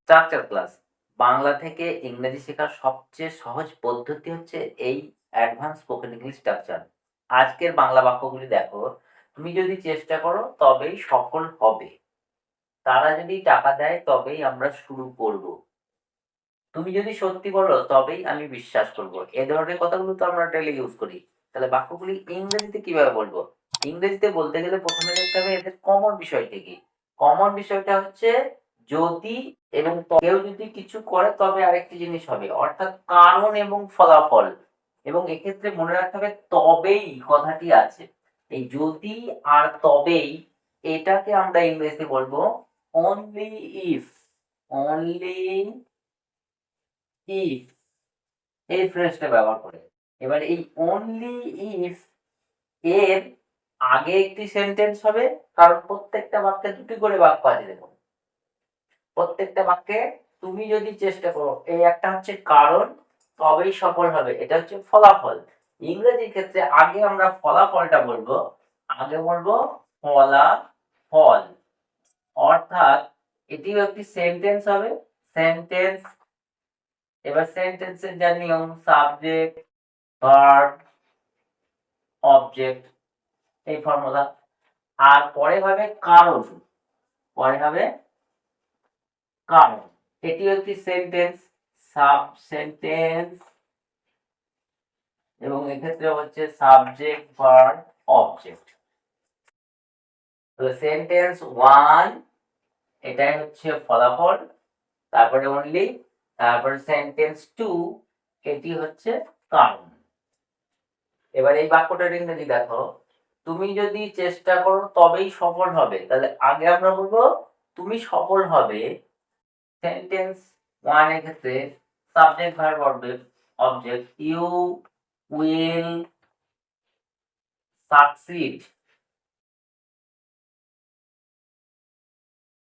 Structure class. Bangla থেকে ইংরেজি শেখার সবচেয়ে সহজ পদ্ধতি হচ্ছে এই অ্যাডভান্স স্পোকেন ইংলিশ স্ট্রাকচার। আজকের বাংলা বাক্যগুলি দেখো, তুমি যদি চেষ্টা করো তবেই সফল হবে। তারা যদি টাকা দেয় তবেই আমরা শুরু করব। তুমি যদি সত্যি বলো তবেই আমি বিশ্বাস করব। এ ধরনের কথাগুলো তো আমরা ডেইলি ইউজ করি। তাহলে বাক্যগুলি ইংরেজিতে কিভাবে বলবো? ইংরেজিতে বলতে গেলে প্রথমে দেখতে হবে এদের কমন বিষয়টা কি। কমন বিষয়টা হচ্ছে যদি এবং কেউ যদি কিছু করে তবে আরেকটি জিনিস হবে, অর্থাৎ কারণ এবং ফলাফল। এবং এক্ষেত্রে মনে রাখতে হবে তবেই কথাটি আছে। এই যদি আর তবেই, এটাকে আমরা ইংরেজিতে বলবো অনলি ইফ। অনলি ইফ এই ফ্রেজটা ব্যবহার করে। এবার এই অনলি ইফ এর আগে একটি সেন্টেন্স হবে, কারণ প্রত্যেকটা বাক্যে দুটি করে বাক্য আছে। দেখুন, প্রত্যেকটা বাক্যে তুমি যদি চেষ্টা করো, এই একটা হচ্ছে কারণ তবেই সফল হবে, এটা হচ্ছে ফলাফল। ইংরেজির ক্ষেত্রে আগে আমরা ফলাফলটা বলবো, আগে বলবো ফলাফল, অর্থাৎ এটিও একটি সেন্টেন্স হবে। সেন্টেন্স। এবার সেন্টেন্সের যা নিয়ম, সাবজেক্ট, ভার্ব, অবজেক্ট, এই ফর্মুলা। আর পরে হবে কারণ, পরে হবে কারণ, এটিও একটি সেন্টেন্স, সাব সেন্টেন্স, এবং এক্ষেত্রে হচ্ছে সাবজেক্ট, ভার্ব, অবজেক্ট। তো সেন্টেন্স 1 এটাই হচ্ছে ফলাফল, তারপরে অনলি, তারপরে সেন্টেন্স 2 এটি হচ্ছে কারণ। এবার এই বাক্যটার ইংরেজি দেখো, তুমি যদি চেষ্টা করো তবেই সফল হবে। তাহলে আগে আমরা বলবো তুমি সফল হবে। সেন্টেন্স 1 এর ক্ষেত্রে subject, verb, object, you will succeed.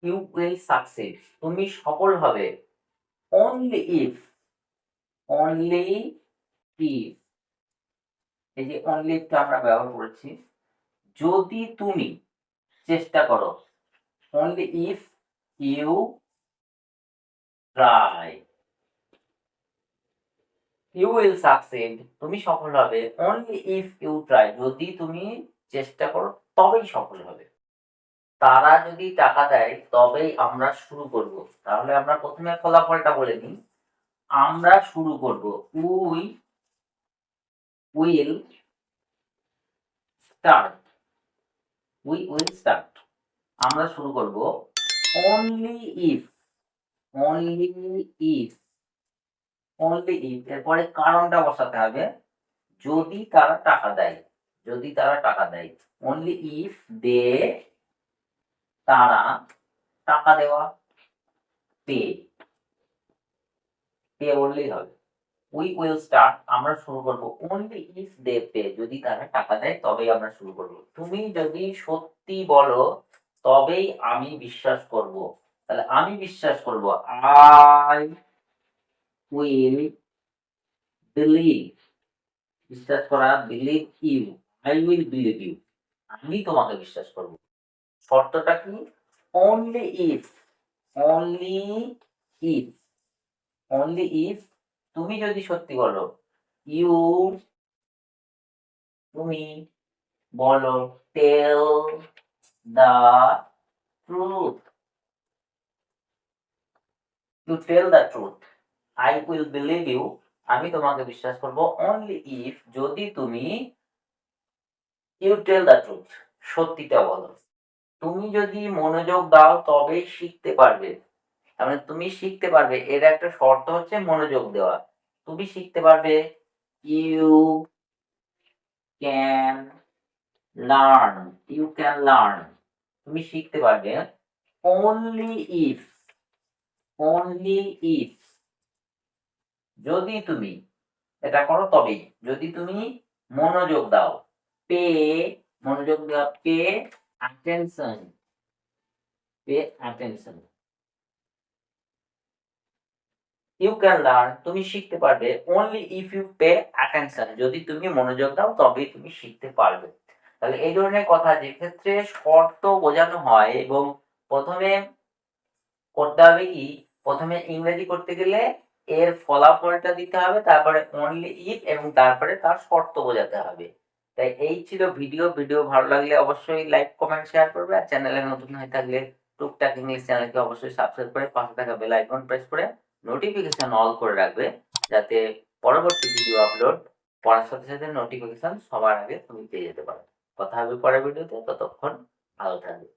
You will succeed, তুমি সফল হবে। অনলি ইফ, অনলি ইফ, এই যে অনলি ইফটা আমরা ব্যবহার করেছি, যদি তুমি চেষ্টা করো। Only if you try, you will succeed, তুমি সফল হবে। অনলি ইফ ইউ ট্রাই, যদি তুমি চেষ্টা করো তবেই সফল হবে। তারা যদি টাকা দেয় তবেই আমরা শুরু করব। তাহলে আমরা প্রথমে ফলাফলটা বলে নিই। আমরা শুরু করব, we will start, we will start, আমরা শুরু করব। Only if, only if, only if, এরপরে কারণটা বসাতে হবে, যদি তারা টাকা দেয়, যদি তারা টাকা দেয়। অনলি ইফ দে, তারা, টাকা দেওয়া, পে, পে বললেই হবে। উই উইল স্টার্ট, আমরা শুরু করব। অনলি ইফ দে পে, যদি তারা টাকা দেয় তবেই আমরা শুরু করব। তুমি যদি সত্যি বলো তবেই আমি বিশ্বাস করব। তাহলে আমি বিশ্বাস করব, আই উইল বিলিভ, বিশ্বাস করা, believe you, I will believe you, আমি তোমাকে বিশ্বাস করব। শর্তটা কি? Only if, only if, only if, তুমি যদি সত্যি বলো, ইউ, তুমি বলো, tell the truth, you tell the truth, I will believe you, আমি তোমাকে বিশ্বাস করব। অনলি ইফ, যদি তুমি, ইউ টেল দ্য ট্রুথ, সত্যিটা বলো। তুমি যদি মনোযোগ দাও তবেই শিখতে পারবে। তার মানে তুমি শিখতে পারবে, এর একটা শর্ত হচ্ছে মনোযোগ দেওয়া। তুমি শিখতে পারবে, you can learn, you can learn, তুমি শিখতে পারবে। অনলি ইফ, অনলি ইফ, যদি তুমি এটা করো তবেই, যদি তুমি মনোযোগ দাও। পে, মনোযোগ দেওয়া, pay attention, pay attention. You can learn, তুমি শিখতে পারবে। Only if you pay attention, যদি তুমি মনোযোগ দাও তবেই তুমি শিখতে পারবে। তাহলে এই ধরনের কথা যে ক্ষেত্রে শর্ত বোঝানো হয়, এবং প্রথমে করতে হবে কি, প্রথমে ইংরেজি করতে গেলে এর ফলাফলটা দিতে হবে, তারপরে অনলি ইফ এবং তারপরে তার শর্ত বোঝাতে হবে। তাই এই ছিল ভিডিও ভালো লাগলে অবশ্যই লাইক কমেন্ট শেয়ার করবে, আর চ্যানেলে নতুন হয়ে থাকলে টুকটাক ইংলিশ চ্যানেলকে অবশ্যই সাবস্ক্রাইব করে পাশে থাকা বেল আইকন প্রেস করে নোটিফিকেশন অল করে রাখবে, যাতে পরবর্তী ভিডিও আপলোড পড়ার সাথে সাথে নোটিফিকেশন সবার আগে তুমি পেয়ে যেতে পারো। কথা হবে পরের ভিডিওতে, ততক্ষণ ভালো থাকবে।